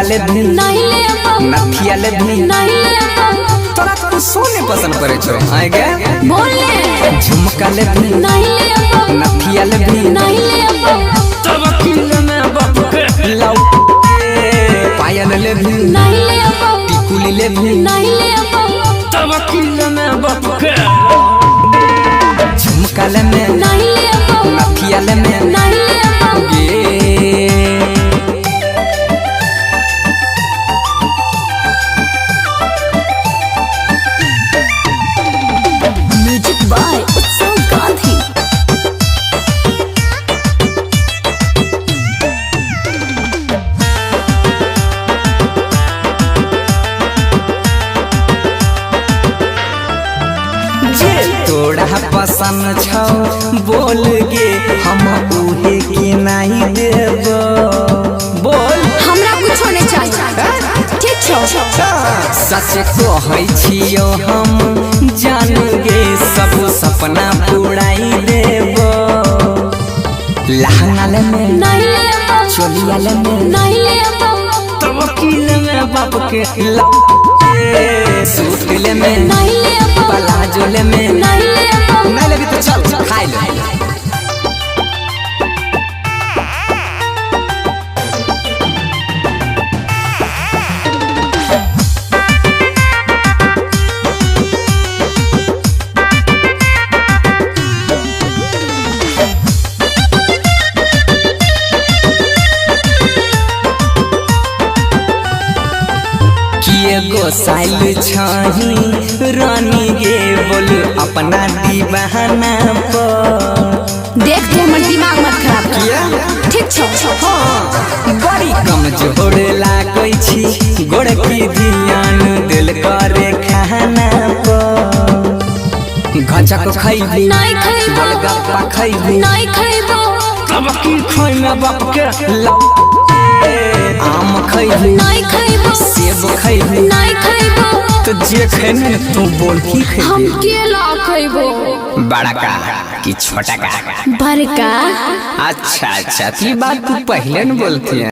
ले भी नहीं ले नथिया ले भी नहीं ले तोरा तू सोने पसंद करे छो आए गे बोले झुमका ले भी नहीं ले नथिया ले भी नहीं ले तब किल में बाप के लाओ पायल ले भी नहीं ले टिकुली ले भी नहीं ले तब किल में बाप के झुमका ले में नहीं ले नथिया ले में नहीं ले म्यूजिक बाय उत्सव गांधी। जे तोड़ा पसंद छौ बोल गे हम उहे के नहीं देब बोल हमरा कुछ नहीं चाहिए ठीक छो सच कहै छियो हम जान गे सब सपना पुराई देब लहंगा ले में नहीं ले चोलिया ले में नहीं ले तब किल में बाप के सूट ले में नहीं ले प्लाजो ले में नहीं ले नहीं लगी तो चल खाई ले एगो साइल छही रानी गे बोल अपना दीवाना पर देख के हमर दिमाग मत खराब किया ठीक छो हाँ बड़ी कमजोर लागै छी गोड़ की ध्यान दिल करे खाना पर गजक खैबी नहीं खैबो गोलगप्पा खैबी नहीं खैबो तब की खैना बाप के आम खैबी नहीं खैबो सेब खैबी नहीं खैबो तो जे खैने तू बोल की हम खैबी केला खैबो बड़ा का कि छोटा का बड़का अच्छा अच्छा ये बात तू पहले न बोलती है।